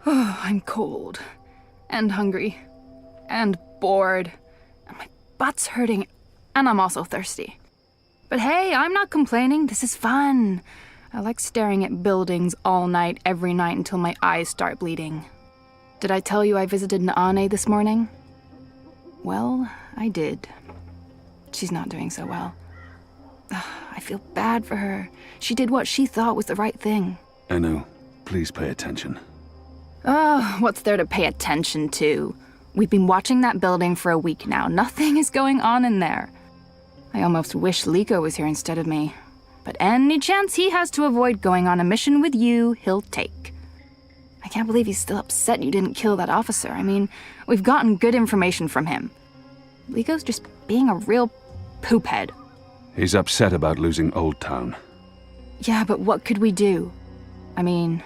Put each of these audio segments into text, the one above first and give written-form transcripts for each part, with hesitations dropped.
Oh, I'm cold. And hungry. And bored. And my butt's hurting. And I'm also thirsty. But hey, I'm not complaining. This is fun. I like staring at buildings all night, every night, until my eyes start bleeding. Did I tell you I visited Naane this morning? Well, I did. She's not doing so well. I feel bad for her. She did what she thought was the right thing. Enu, please pay attention. Oh, what's there to pay attention to? We've been watching that building for a week now. Nothing is going on in there. I almost wish Liko was here instead of me. But any chance he has to avoid going on a mission with you, he'll take. I can't believe he's still upset you didn't kill that officer. I mean, we've gotten good information from him. Liko's just being a real poophead. He's upset about losing Old Town. Yeah, but what could we do? I mean,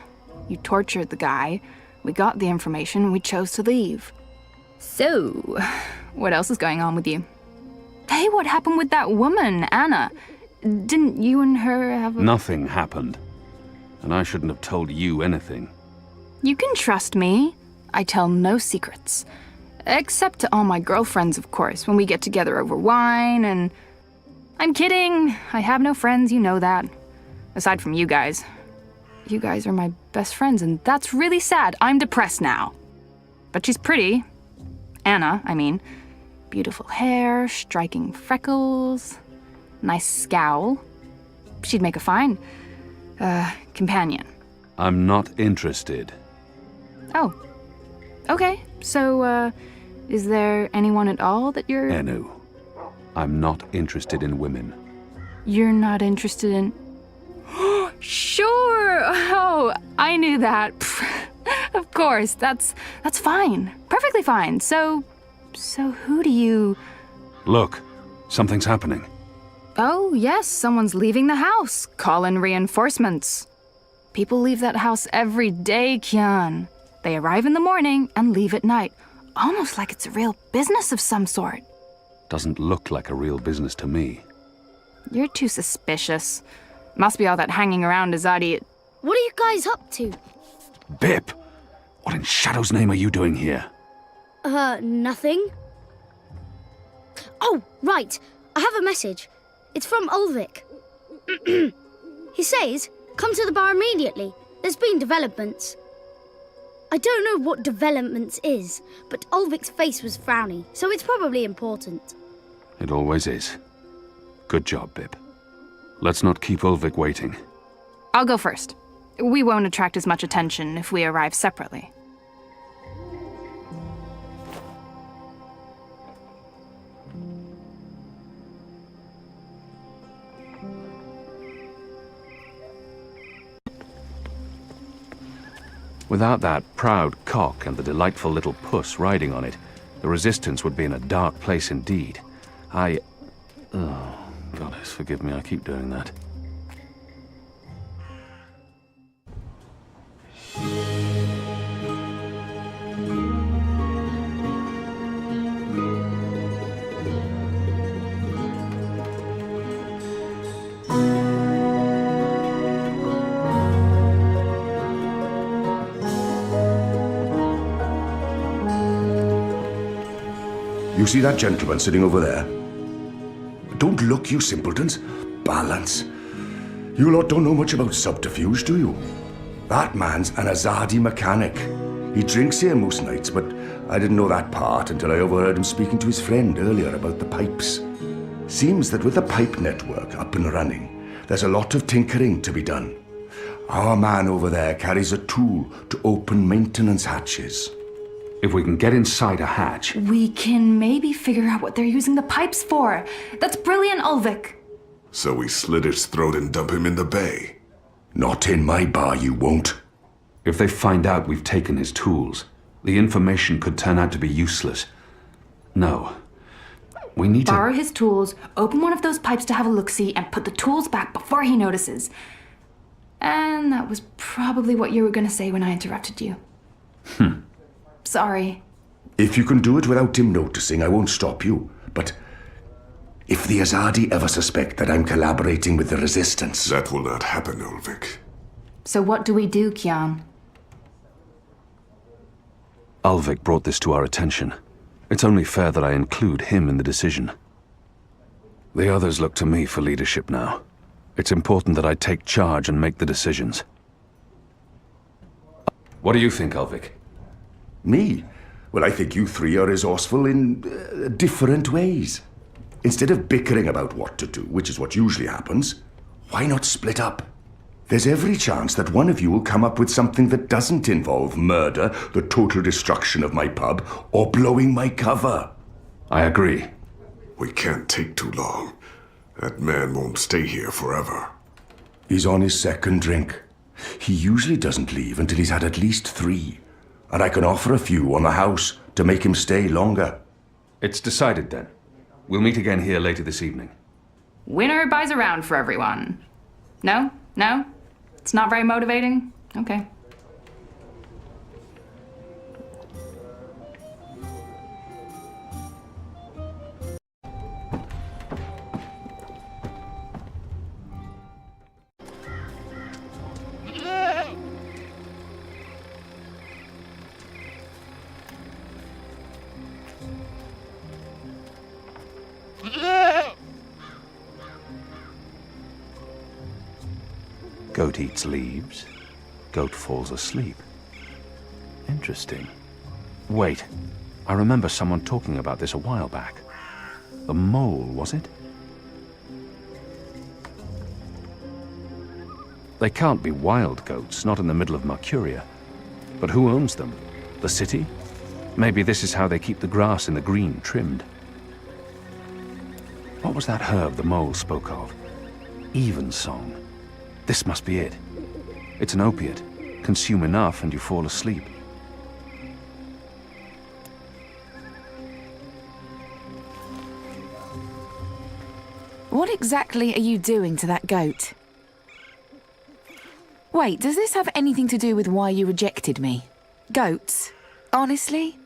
you tortured the guy, we got the information, and we chose to leave. So, what else is going on with you? Hey, what happened with that woman, Anna? Didn't you and her have a... Nothing happened. And I shouldn't have told you anything. You can trust me. I tell no secrets. Except to all my girlfriends, of course, when we get together over wine and... I'm kidding. I have no friends, you know that. Aside from you guys. You guys are my best friends, and that's really sad. I'm depressed now. But she's pretty. Anna, I mean. Beautiful hair, striking freckles, nice scowl. She'd make a fine, companion. I'm not interested. Oh. Okay, so, is there anyone at all that you're... Enu, I'm not interested in women. You're not interested in... Sure! Oh, I knew that. Of course, that's fine. Perfectly fine. So who do you... Look, something's happening. Oh, yes, someone's leaving the house. Call in reinforcements. People leave that house every day, Kian. They arrive in the morning and leave at night. Almost like it's a real business of some sort. Doesn't look like a real business to me. You're too suspicious. Must be all that hanging around Azadi. What are you guys up to? Bip! What in Shadow's name are you doing here? Nothing. Oh, right. I have a message. It's from Ulvik. He says, come to the bar immediately. There's been developments. I don't know what developments is, but Ulvik's face was frowny, so it's probably important. It always is. Good job, Bip. Let's not keep Ulvik waiting. I'll go first. We won't attract as much attention if we arrive separately. Without that proud cock and the delightful little puss riding on it, the Resistance would be in a dark place indeed. Oh, goddess, forgive me, I keep doing that. You see that gentleman sitting over there? Don't look, you simpletons. Balance. You lot don't know much about subterfuge, do you? That man's an Azadi mechanic. He drinks here most nights, but I didn't know that part until I overheard him speaking to his friend earlier about the pipes. Seems that with the pipe network up and running, there's a lot of tinkering to be done. Our man over there carries a tool to open maintenance hatches. If we can get inside a hatch... We can maybe figure out what they're using the pipes for. That's brilliant, Ulvik. So we slit his throat and dump him in the bay. Not in my bar, you won't. If they find out we've taken his tools, the information could turn out to be useless. No. We need to... Borrow his tools, open one of those pipes to have a look-see, and put the tools back before he notices. And that was probably what you were going to say when I interrupted you. Sorry. If you can do it without him noticing, I won't stop you. But if the Azadi ever suspect that I'm collaborating with the Resistance... That will not happen, Ulvik. So what do we do, Kian? Ulvik brought this to our attention. It's only fair that I include him in the decision. The others look to me for leadership now. It's important that I take charge and make the decisions. What do you think, Ulvik? Me? Well, I think you three are resourceful in different ways. Instead of bickering about what to do, which is what usually happens, why not split up? There's every chance that one of you will come up with something that doesn't involve murder, the total destruction of my pub, or blowing my cover. I agree. We can't take too long. That man won't stay here forever. He's on his second drink. He usually doesn't leave until he's had at least 3. And I can offer a few on the house to make him stay longer. It's decided then. We'll meet again here later this evening. Winner buys a round for everyone. No? No? It's not very motivating? Okay. Goat eats leaves. Goat falls asleep. Interesting. Wait, I remember someone talking about this a while back. The mole, was it? They can't be wild goats, not in the middle of Mercuria. But who owns them? The city? Maybe this is how they keep the grass in the green trimmed. What was that herb the mole spoke of? Evensong. This must be it. It's an opiate. Consume enough and you fall asleep. What exactly are you doing to that goat? Wait, does this have anything to do with why you rejected me? Goats? Honestly?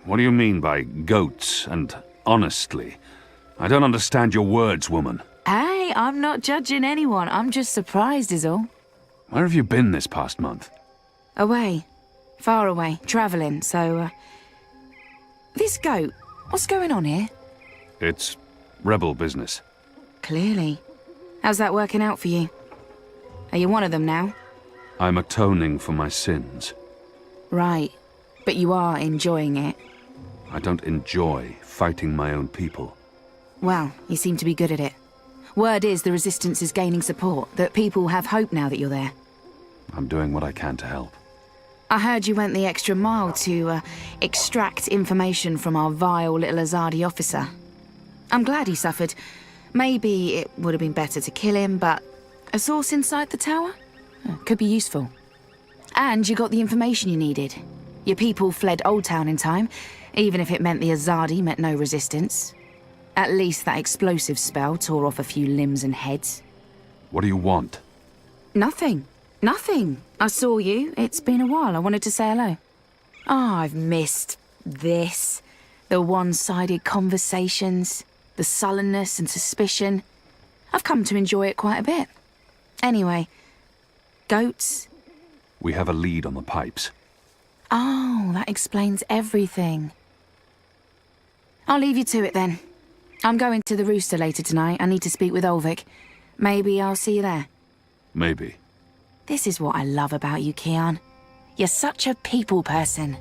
What do you mean by goats and honestly? I don't understand your words, woman. Hey, I'm not judging anyone. I'm just surprised is all. Where have you been this past month? Away. Far away. Travelling, so, This goat, what's going on here? It's rebel business. Clearly. How's that working out for you? Are you one of them now? I'm atoning for my sins. Right. But you are enjoying it. I don't enjoy fighting my own people. Well, you seem to be good at it. Word is the Resistance is gaining support, that people have hope now that you're there. I'm doing what I can to help. I heard you went the extra mile to, extract information from our vile little Azadi officer. I'm glad he suffered. Maybe it would have been better to kill him, but a source inside the tower? Could be useful. And you got the information you needed. Your people fled Old Town in time, even if it meant the Azadi met no resistance. At least that explosive spell tore off a few limbs and heads. What do you want? Nothing. Nothing. I saw you. It's been a while. I wanted to say hello. Oh, I've missed this. The one-sided conversations, the sullenness and suspicion. I've come to enjoy it quite a bit. Anyway, goats? We have a lead on the pipes. Oh, that explains everything. I'll leave you to it then. I'm going to the Rooster later tonight. I need to speak with Ulvik. Maybe I'll see you there. Maybe. This is what I love about you, Kian. You're such a people person.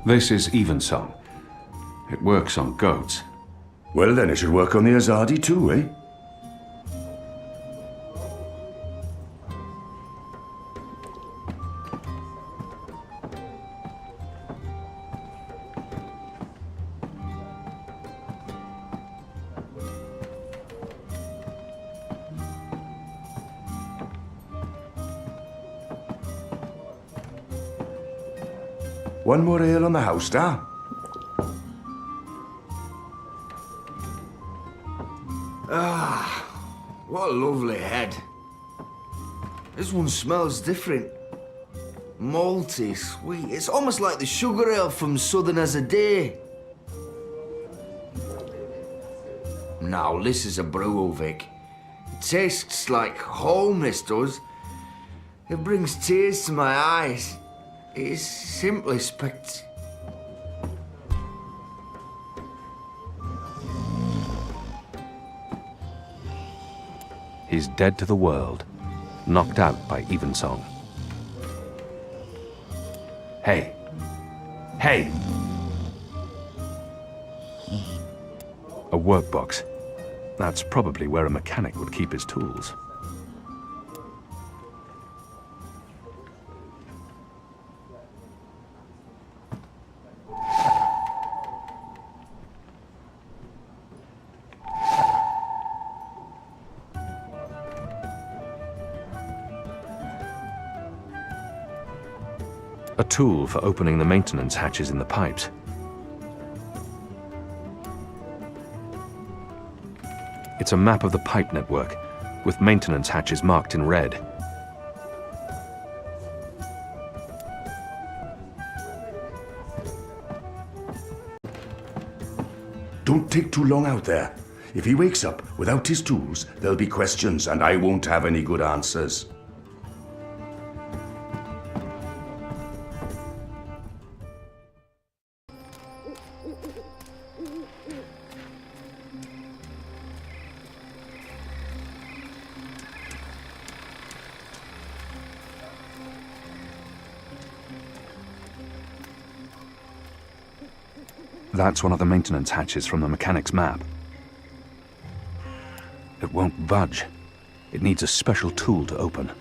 This is Evensong. It works on goats. Well, then it should work on the Azadi too, eh? One more ale on the house, da? What a lovely head. This one smells different. Malty, sweet. It's almost like the sugar ale from Southern as a Day. Now, this is a brew, Vic. It tastes like home, this does. It brings tears to my eyes. It is simply He's dead to the world, knocked out by Evensong. Hey! Hey! A workbox. That's probably where a mechanic would keep his tools. A tool for opening the maintenance hatches in the pipes. It's a map of the pipe network, with maintenance hatches marked in red. Don't take too long out there. If he wakes up without his tools, there'll be questions and I won't have any good answers. That's one of the maintenance hatches from the mechanic's map. It won't budge. It needs a special tool to open.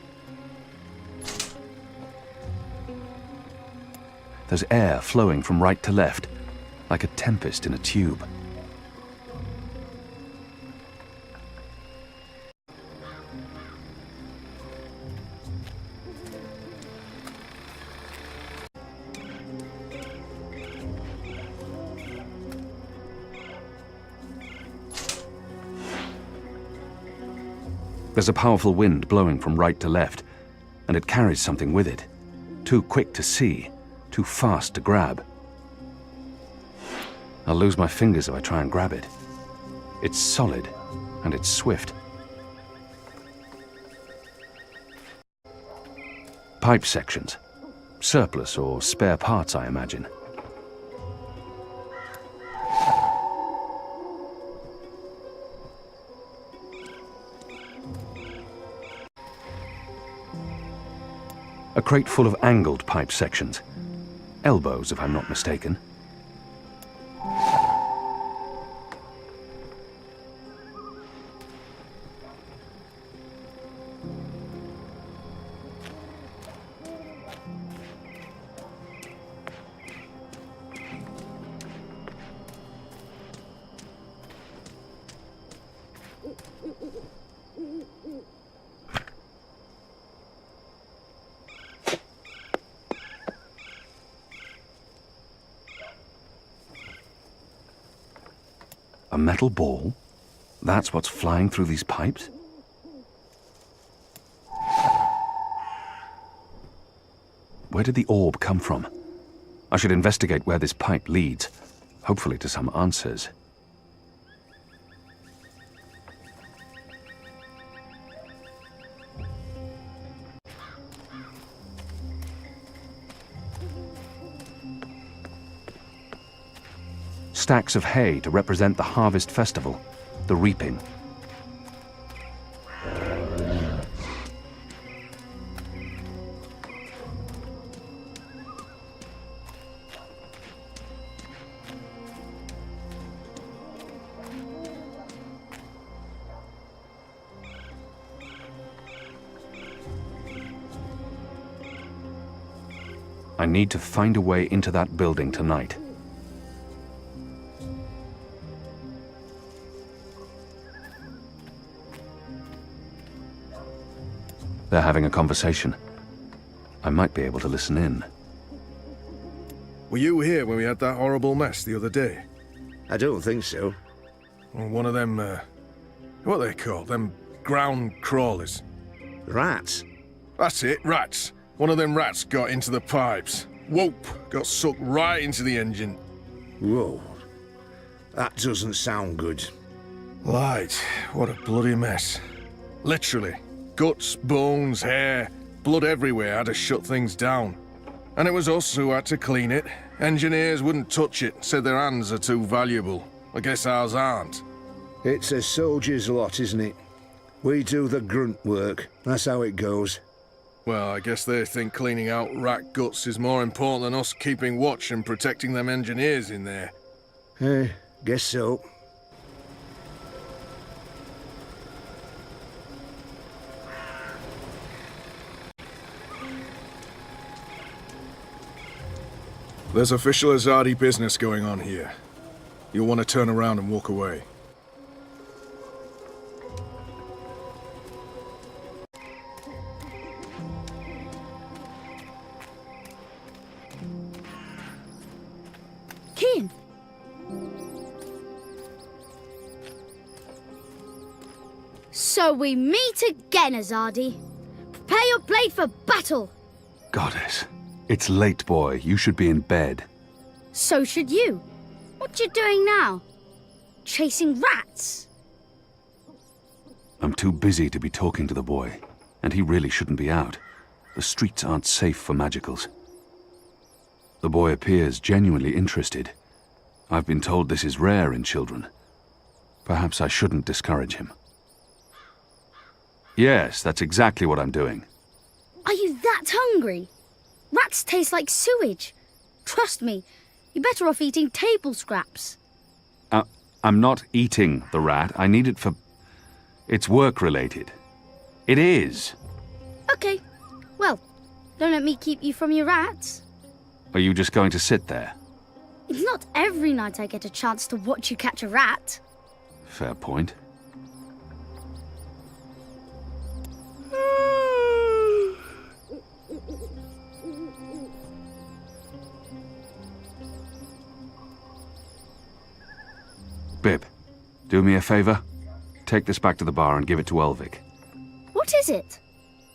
There's air flowing from right to left, like a tempest in a tube. There's a powerful wind blowing from right to left, and it carries something with it. Too quick to see, too fast to grab. I'll lose my fingers if I try and grab it. It's solid, and it's swift. Pipe sections. Surplus or spare parts, I imagine. A crate full of angled pipe sections. Elbows, if I'm not mistaken. A metal ball? That's what's flying through these pipes? Where did the orb come from? I should investigate where this pipe leads, hopefully to some answers. Stacks of hay to represent the harvest festival, the reaping. I need to find a way into that building tonight. They're having a conversation. I might be able to listen in. Were you here when we had that horrible mess the other day? I don't think so. Or one of them, what are they called? Them ground crawlers. Rats? That's it, rats. One of them rats got into the pipes. Whoop! Got sucked right into the engine. Whoa. That doesn't sound good. Light, what a bloody mess. Literally. Guts, bones, hair, blood everywhere had to shut things down. And it was us who had to clean it. Engineers wouldn't touch it, said their hands are too valuable. I guess ours aren't. It's a soldier's lot, isn't it? We do the grunt work. That's how it goes. Well, I guess they think cleaning out rat guts is more important than us keeping watch and protecting them engineers in there. Guess so. There's official Azadi business going on here. You'll want to turn around and walk away. Keen. So we meet again, Azadi. Prepare your blade for battle. Goddess. It's late, boy. You should be in bed. So should you. What you doing now? Chasing rats? I'm too busy to be talking to the boy, and he really shouldn't be out. The streets aren't safe for magicals. The boy appears genuinely interested. I've been told this is rare in children. Perhaps I shouldn't discourage him. Yes, that's exactly what I'm doing. Are you that hungry? Rats taste like sewage. Trust me, you're better off eating table scraps. I'm not eating the rat. I need it for... It's work-related. It is. Okay, well, don't let me keep you from your rats. Are you just going to sit there? It's not every night I get a chance to watch you catch a rat. Fair point. Bib, do me a favor. Take this back to the bar and give it to Ulvik. What is it?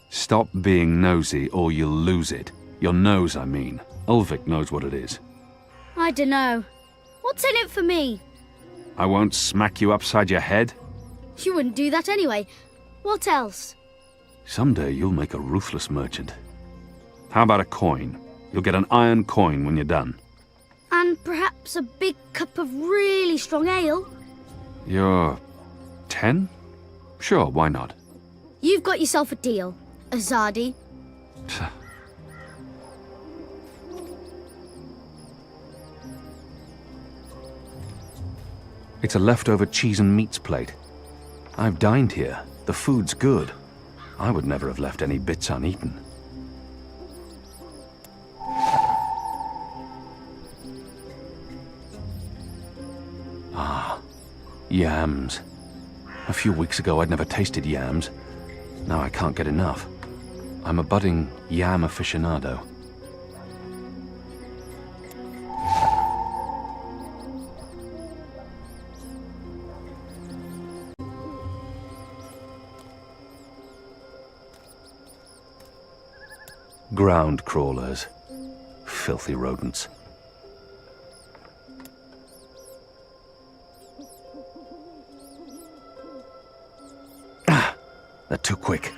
Stop being nosy or you'll lose it. Your nose, I mean. Ulvik knows what it is. I dunno. What's in it for me? I won't smack you upside your head. You wouldn't do that anyway. What else? Someday you'll make a ruthless merchant. How about a coin? You'll get an iron coin when you're done. And perhaps a big cup of really strong ale? You're 10? Sure, why not? You've got yourself a deal, Azadi. It's a leftover cheese and meats plate. I've dined here. The food's good. I would never have left any bits uneaten. Ah, yams. A few weeks ago I'd never tasted yams. Now I can't get enough. I'm a budding yam aficionado. Ground crawlers. Filthy rodents. Ah! They're too quick.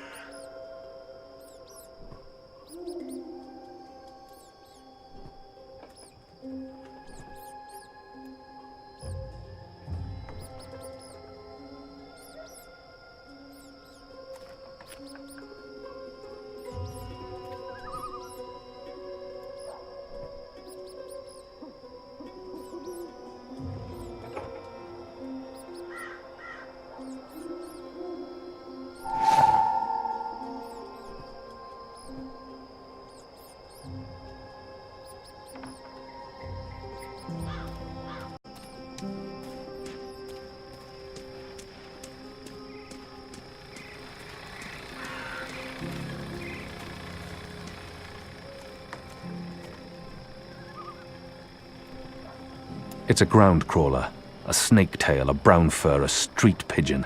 It's a ground crawler, a snake tail, a brown fur, a street pigeon,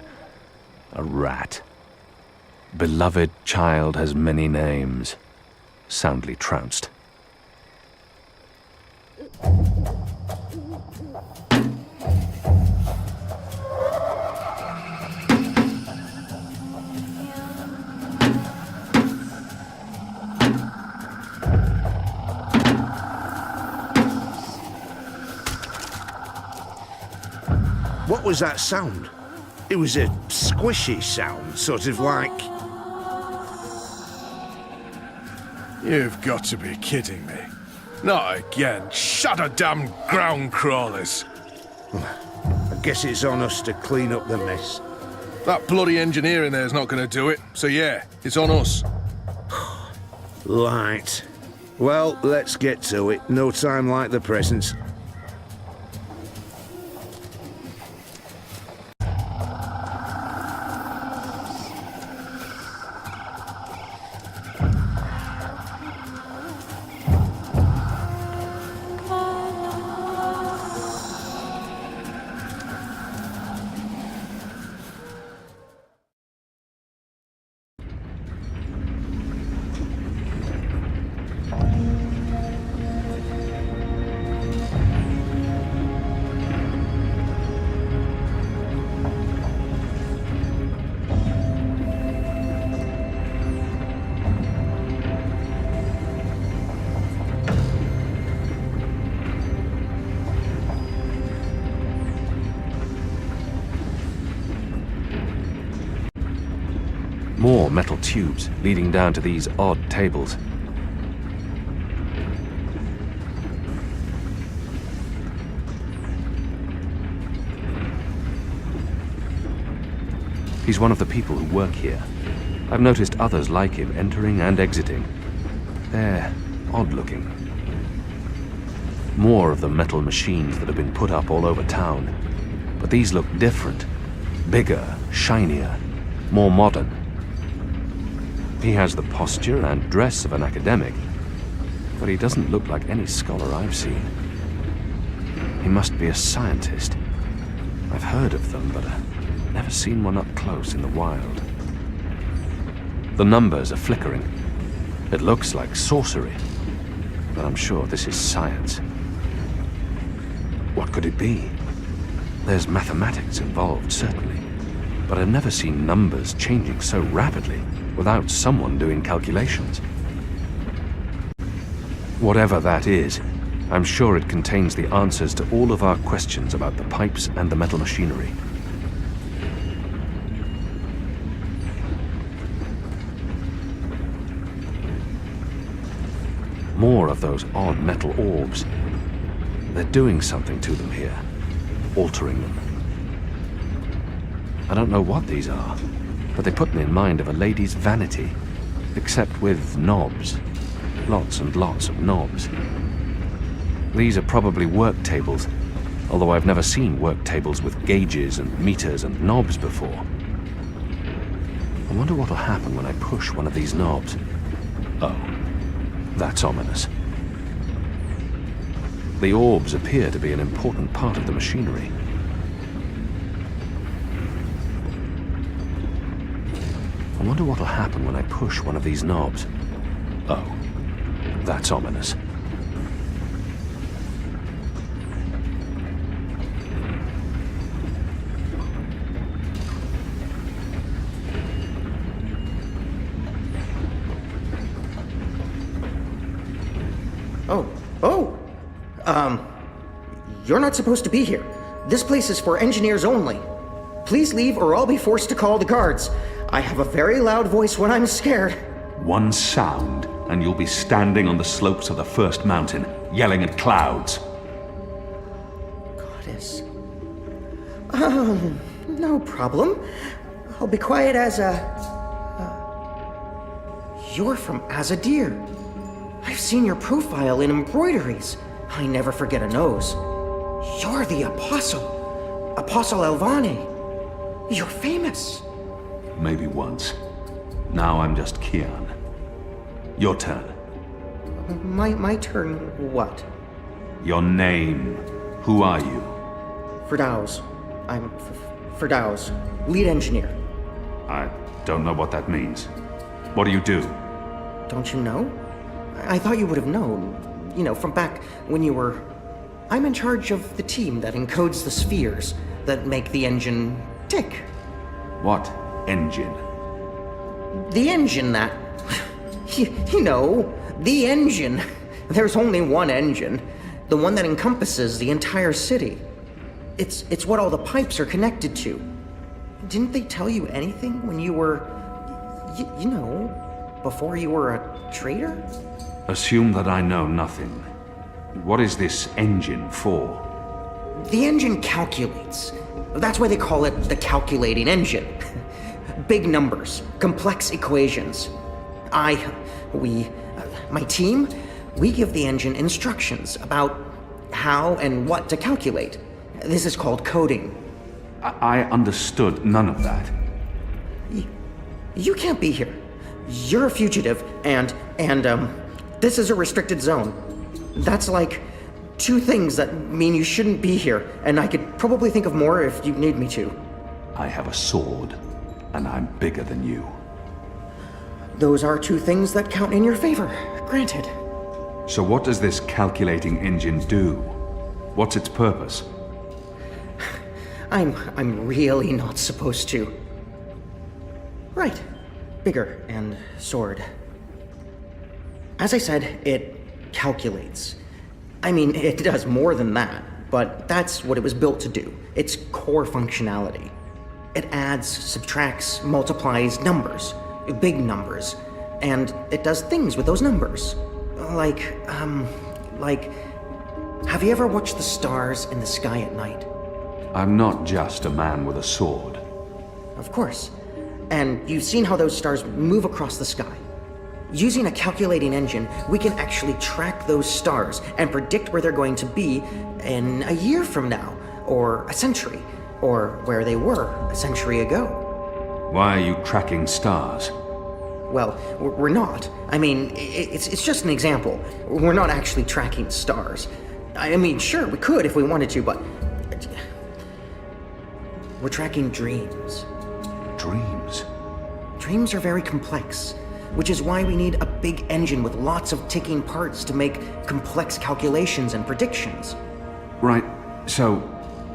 a rat. Beloved child has many names. Soundly trounced. What was that sound? It was a squishy sound, sort of like... You've got to be kidding me. Not again. Shut a damn ground crawlers. I guess it's on us to clean up the mess. That bloody engineer in there's not going to do it. So yeah, it's on us. Right. Well, let's get to it. No time like the present. More metal tubes leading down to these odd tables. He's one of the people who work here. I've noticed others like him entering and exiting. They're odd-looking. More of the metal machines that have been put up all over town. But these look different. Bigger, shinier, more modern. He has the posture and dress of an academic, but he doesn't look like any scholar I've seen. He must be a scientist. I've heard of them, but I've never seen one up close in the wild. The numbers are flickering. It looks like sorcery, but I'm sure this is science. What could it be? There's mathematics involved, certainly, but I've never seen numbers changing so rapidly without someone doing calculations. Whatever that is, I'm sure it contains the answers to all of our questions about the pipes and the metal machinery. More of those odd metal orbs. They're doing something to them here, altering them. I don't know what these are, but they put me in mind of a lady's vanity, except with knobs. Lots and lots of knobs. These are probably work tables, although I've never seen work tables with gauges and meters and knobs before. I wonder what'll happen when I push one of these knobs. Oh, that's ominous. The orbs appear to be an important part of the machinery. I wonder what'll happen when I push one of these knobs. Oh, that's ominous. You're not supposed to be here. This place is for engineers only. Please leave or I'll be forced to call the guards. I have a very loud voice when I'm scared. One sound, and you'll be standing on the slopes of the first mountain, yelling at clouds. Goddess. No problem. I'll be quiet as a... You're from Azadir. I've seen your profile in embroideries. I never forget a nose. You're the Apostle. Apostle Elvane. You're famous. Maybe once. Now I'm just Kian. Your turn. My turn what? Your name. Who are you? Firdaus. I'm Firdaus, lead engineer. I don't know what that means. What do you do? Don't you know? I thought you would have known. You know, from back when you were... I'm in charge of the team that encodes the spheres that make the engine tick. What engine? The engine that... You know, the engine. There's only one engine. The one that encompasses the entire city. It's what all the pipes are connected to. Didn't they tell you anything when you were... you know, before you were a traitor? Assume that I know nothing. What is this engine for? The engine calculates. That's why they call it the calculating engine. Big numbers, complex equations. My team, we give the engine instructions about how and what to calculate. This is called coding. I understood none of that. You can't be here. You're a fugitive, and this is a restricted zone. That's like 2 things that mean you shouldn't be here, and I could probably think of more if you need me to. I have a sword, and I'm bigger than you. Those are 2 things that count in your favor, granted. So what does this calculating engine do? What's its purpose? I'm really not supposed to. Right. Bigger and sword. As I said, it calculates. I mean, it does more than that, but that's what it was built to do. Its core functionality. It adds, subtracts, multiplies numbers. Big numbers. And it does things with those numbers. Like, have you ever watched the stars in the sky at night? I'm not just a man with a sword. Of course. And you've seen how those stars move across the sky. Using a calculating engine, we can actually track those stars and predict where they're going to be in a year from now, or a century, or where they were a century ago. Why are you tracking stars? Well, we're not. I mean, it's just an example. We're not actually tracking stars. I mean, sure, we could if we wanted to, but... we're tracking dreams. Dreams? Dreams are very complex, which is why we need a big engine with lots of ticking parts to make complex calculations and predictions. Right, so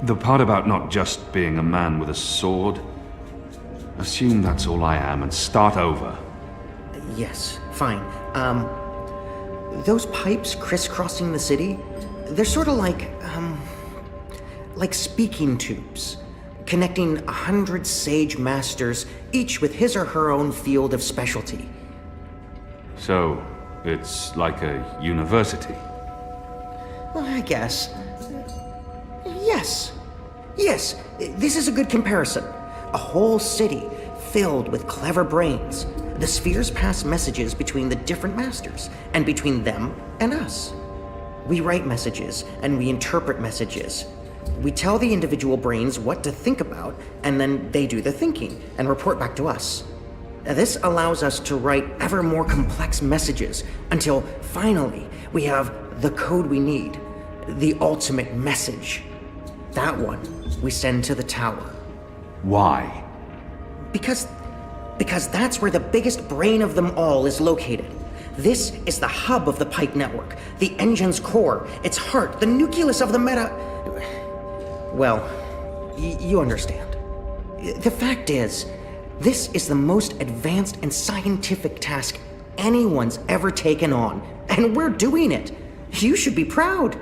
the part about not just being a man with a sword, assume that's all I am and start over. Yes, fine. Those pipes crisscrossing the city, they're sort of like speaking tubes, connecting 100 sage masters, each with his or her own field of specialty. So, it's like a university? Well, I guess. Yes. Yes, this is a good comparison. A whole city filled with clever brains. The spheres pass messages between the different masters, and between them and us. We write messages, and we interpret messages. We tell the individual brains what to think about, and then they do the thinking, and report back to us. This allows us to write ever more complex messages, until finally we have the code we need, the ultimate message. That one we send to the tower. Why? Because that's where the biggest brain of them all is located. This is the hub of the pipe network, the engine's core, its heart, the nucleus of the meta... Well, you understand. The fact is, this is the most advanced and scientific task anyone's ever taken on, and we're doing it. You should be proud.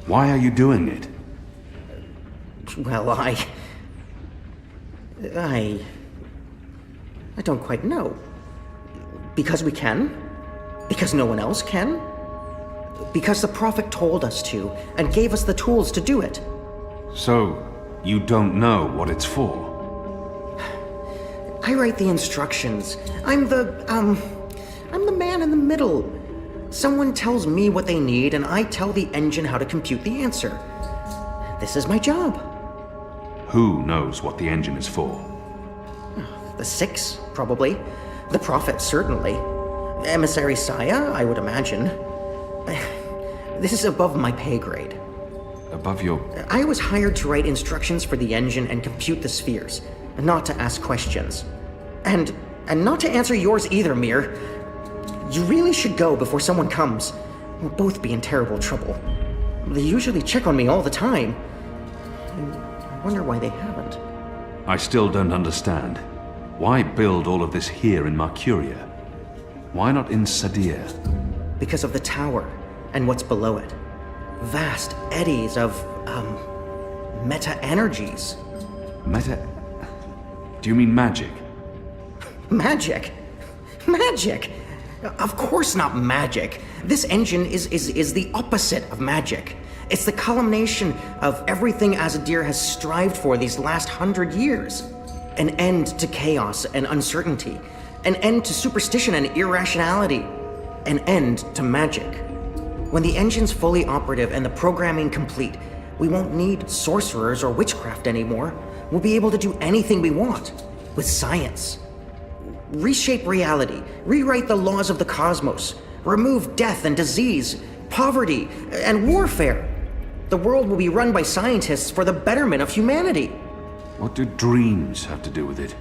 Why are you doing it? Well, I don't quite know. Because we can? Because no one else can? Because the Prophet told us to, and gave us the tools to do it. So, you don't know what it's for? I write the instructions. I'm the man in the middle. Someone tells me what they need, and I tell the engine how to compute the answer. This is my job. Who knows what the engine is for? The Six, probably. The Prophet, certainly. Emissary Saya, I would imagine. This is above my pay grade. above your... I was hired to write instructions for the engine and compute the spheres, not to ask questions. And not to answer yours either, Mir. You really should go before someone comes. We'll both be in terrible trouble. They usually check on me all the time. I wonder why they haven't. I still don't understand. Why build all of this here in Mercuria? Why not in Sadir? Because of the tower and what's below it. Vast eddies of, meta-energies. Do you mean magic? Magic? Magic? Of course not magic. This engine is the opposite of magic. It's the culmination of everything Azadir has strived for these last 100 years. An end to chaos and uncertainty. An end to superstition and irrationality. An end to magic. When the engine's fully operative and the programming complete, we won't need sorcerers or witchcraft anymore. We'll be able to do anything we want with science. Reshape reality, rewrite the laws of the cosmos, remove death and disease, poverty and warfare. The world will be run by scientists for the betterment of humanity. What do dreams have to do with it?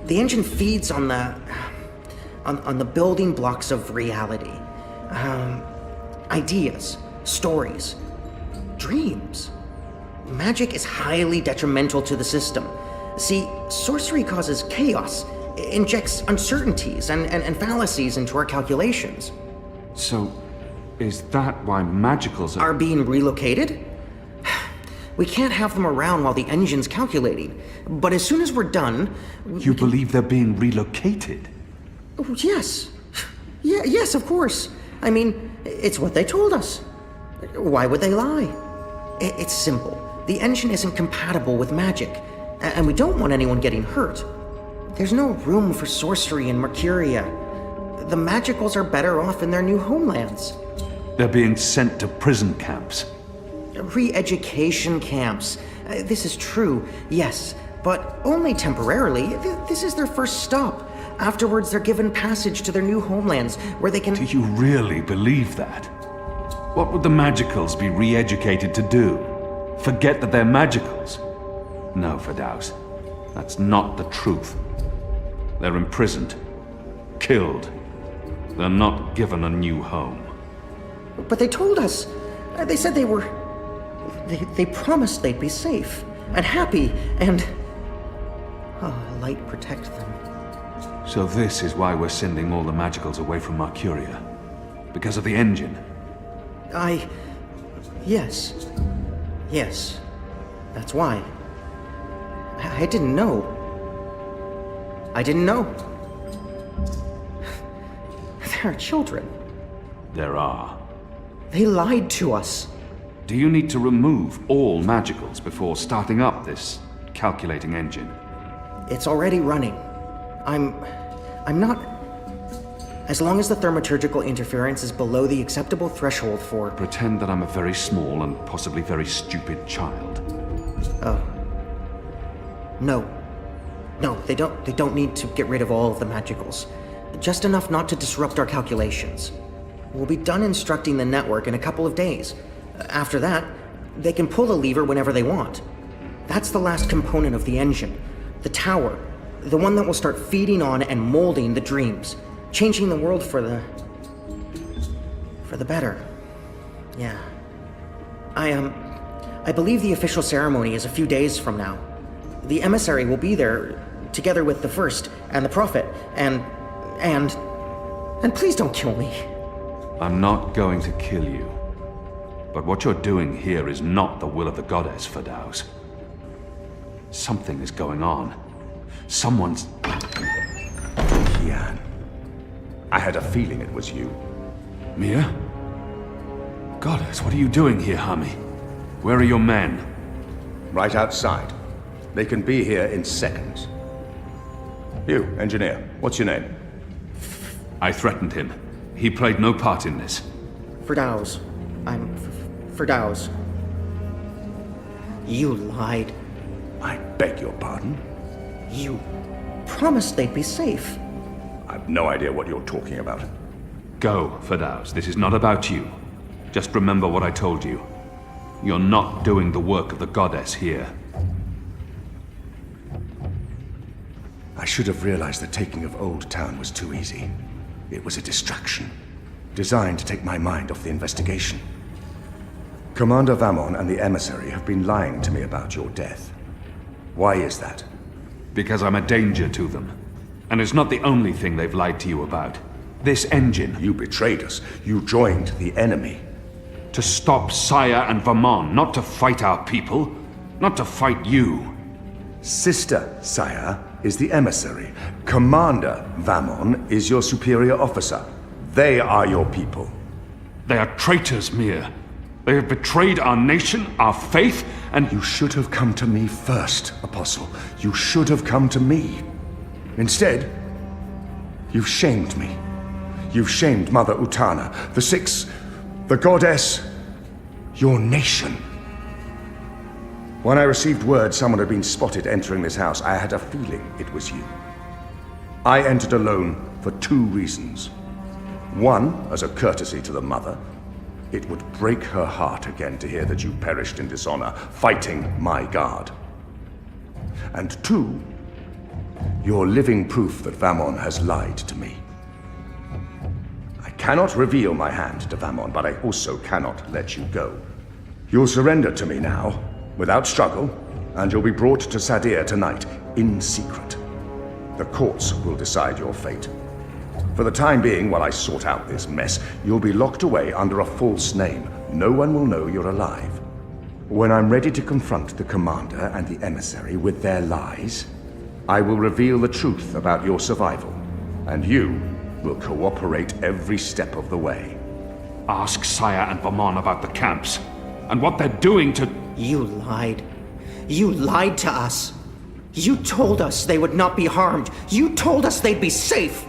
The engine feeds on the building blocks of reality. Ideas, stories, dreams. Magic is highly detrimental to the system. See, sorcery causes chaos, injects uncertainties and fallacies into our calculations. So, is that why magicals Are being relocated? We can't have them around while the engine's calculating. But as soon as we're done... You believe they're being relocated? Oh, yes. Yes, of course. I mean, it's what they told us. Why would they lie? It's simple. The engine isn't compatible with magic, and we don't want anyone getting hurt. There's no room for sorcery in Mercuria. The magicals are better off in their new homelands. They're being sent to prison camps. Re-education camps. This is true, yes, but only temporarily. This is their first stop. Afterwards, they're given passage to their new homelands, where they can... Do you really believe that? What would the magicals be re-educated to do? Forget that they're magicals? No, Firdaus. That's not the truth. They're imprisoned. Killed. They're not given a new home. But they told us. They said they were... They promised they'd be safe and happy and... Oh, light protect them. So this is why we're sending all the magicals away from Mercuria? Because of the engine? Yes. Yes. That's why. I didn't know. I didn't know. There are children. There are. They lied to us. Do you need to remove all magicals before starting up this calculating engine? It's already running. I'm not... As long as the thaumaturgical interference is below the acceptable threshold for... Pretend that I'm a very small and possibly very stupid child. Oh. No. No, they don't need to get rid of all of the magicals. Just enough not to disrupt our calculations. We'll be done instructing the network in a couple of days. After that, they can pull the lever whenever they want. That's the last component of the engine. The tower. The one that will start feeding on and molding the dreams. Changing the world for the better. Yeah. I believe the official ceremony is a few days from now. The emissary will be there, together with the First and the Prophet, and please don't kill me. I'm not going to kill you. But what you're doing here is not the will of the goddess, Firdaus. Something is going on. Someone's... Kian. I had a feeling it was you. Mia? Goddess, what are you doing here, Hami? Where are your men? Right outside. They can be here in seconds. You, engineer, what's your name? I threatened him. He played no part in this. Firdaus. I'm Firdaus. You lied. I beg your pardon? You promised they'd be safe. I've no idea what you're talking about. Go, Firdaus. This is not about you. Just remember what I told you. You're not doing the work of the goddess here. I should have realized the taking of Old Town was too easy. It was a distraction, designed to take my mind off the investigation. Commander Vamon and the emissary have been lying to me about your death. Why is that? Because I'm a danger to them. And it's not the only thing they've lied to you about. This engine. You betrayed us. You joined the enemy. To stop Saya and Vamon, not to fight our people. Not to fight you. Sister Saya is the emissary. Commander Vamon is your superior officer. They are your people. They are traitors, Mir. They have betrayed our nation, our faith, and... You should have come to me first, Apostle. You should have come to me. Instead, you've shamed me. You've shamed Mother Utana, the Six, the Goddess, your nation. When I received word someone had been spotted entering this house, I had a feeling it was you. I entered alone for 2 reasons. One, as a courtesy to the Mother. It would break her heart again to hear that you perished in dishonor, fighting my guard. And 2, you're living proof that Vamon has lied to me. I cannot reveal my hand to Vamon, but I also cannot let you go. You'll surrender to me now, without struggle, and you'll be brought to Sadir tonight, in secret. The courts will decide your fate. For the time being, while I sort out this mess, you'll be locked away under a false name. No one will know you're alive. When I'm ready to confront the commander and the emissary with their lies, I will reveal the truth about your survival, and you will cooperate every step of the way. Ask Saya and Vamon about the camps, and what they're doing to... You lied. You lied to us. You told us they would not be harmed. You told us they'd be safe.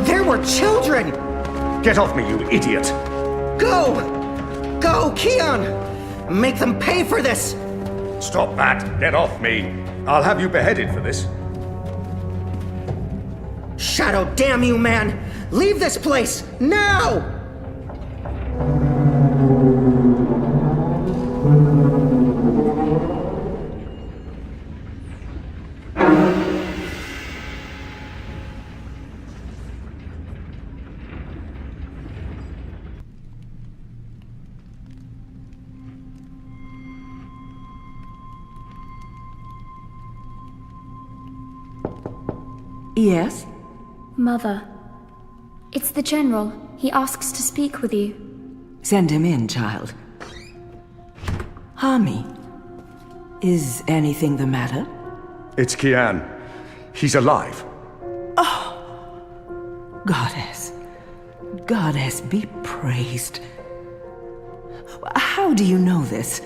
There were children! Get off me, you idiot! Go! Go, Kian! Make them pay for this! Stop that! Get off me! I'll have you beheaded for this. Shadow, damn you, man! Leave this place! Now! Yes? Mother. It's the General. He asks to speak with you. Send him in, child. Hami, is anything the matter? It's Kian. He's alive. Goddess. Goddess be praised. How do you know this?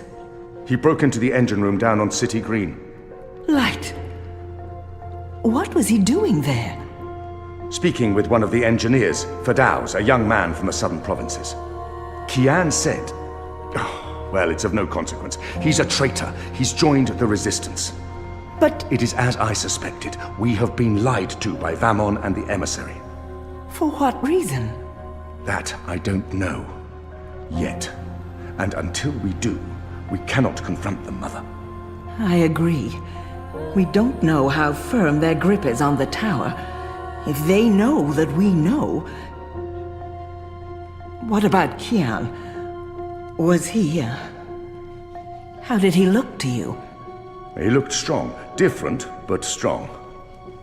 He broke into the engine room down on City Green. Light. What was he doing there? Speaking with one of the engineers, Fadauz, a young man from the southern provinces. Kian said... Oh, well, it's of no consequence. He's a traitor. He's joined the resistance. But... It is as I suspected. We have been lied to by Vamon and the emissary. For what reason? That I don't know. Yet. And until we do, we cannot confront them, Mother. I agree. We don't know how firm their grip is on the tower. If they know that we know... What about Kian? Was he... How did he look to you? He looked strong. Different, but strong.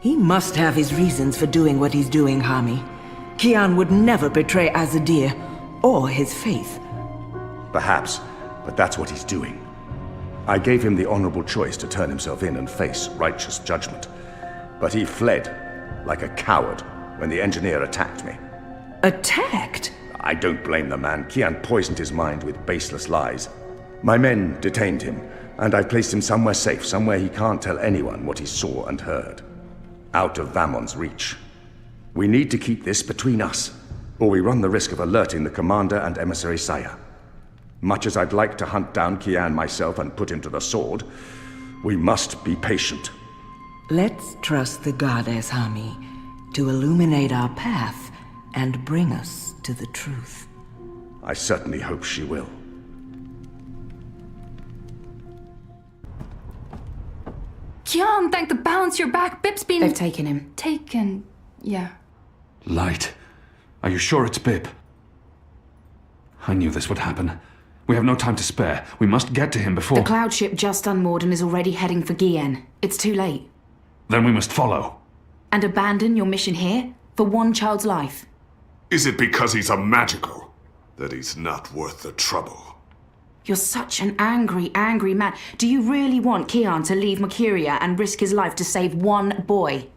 He must have his reasons for doing what he's doing, Hami. Kian would never betray Azadir, or his faith. Perhaps, but that's what he's doing. I gave him the honorable choice to turn himself in and face righteous judgment. But he fled, like a coward, when the engineer attacked me. Attacked? I don't blame the man. Kian poisoned his mind with baseless lies. My men detained him, and I placed him somewhere safe, somewhere he can't tell anyone what he saw and heard. Out of Vamon's reach. We need to keep this between us, or we run the risk of alerting the commander and emissary Saya. Much as I'd like to hunt down Kian myself and put him to the sword, we must be patient. Let's trust the goddess, Hami, to illuminate our path and bring us to the truth. I certainly hope she will. Kian, thank the balance your back. Bip's been... They've taken him. Taken, yeah. Light. Are you sure it's Bip? I knew this would happen. We have no time to spare. We must get to him before... The cloud ship just unmoored and is already heading for Gien. It's too late. Then we must follow. And abandon your mission here for one child's life. Is it because he's a magical that he's not worth the trouble? You're such an angry, angry man. Do you really want Kian to leave Mercuria and risk his life to save one boy?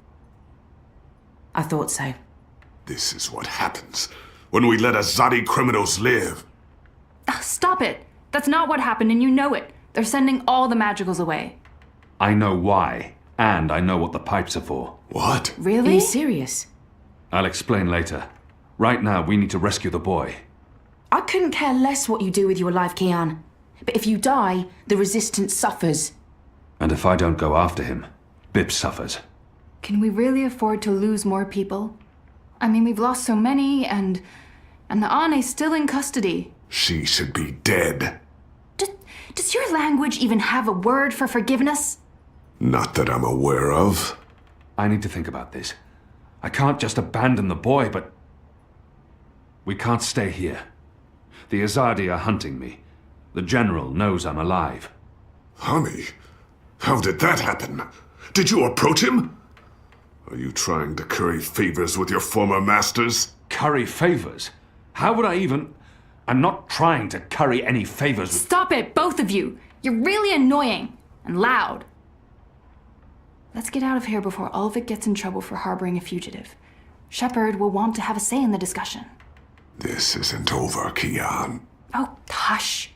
I thought so. This is what happens when we let Azadi criminals live. Stop it. That's not what happened, and you know it. They're sending all the magicals away. I know why, and I know what the pipes are for. What? Really? Are you serious? I'll explain later. Right now, we need to rescue the boy. I couldn't care less what you do with your life, Kian. But if you die, the Resistance suffers. And if I don't go after him, Bip suffers. Can we really afford to lose more people? I mean, we've lost so many, and the Ane's still in custody. She should be dead. Does your language even have a word for forgiveness? Not that I'm aware of. I need to think about this. I can't just abandon the boy, but... We can't stay here. The Azadi are hunting me. The General knows I'm alive. Honey, how did that happen? Did you approach him? Are you trying to curry favors with your former masters? Curry favors? How would I even... I'm not trying to curry any favors with... Stop it, both of you! You're really annoying and loud. Let's get out of here before Ulvik gets in trouble for harboring a fugitive. Shepard will want to have a say in the discussion. This isn't over, Kian. Oh, hush.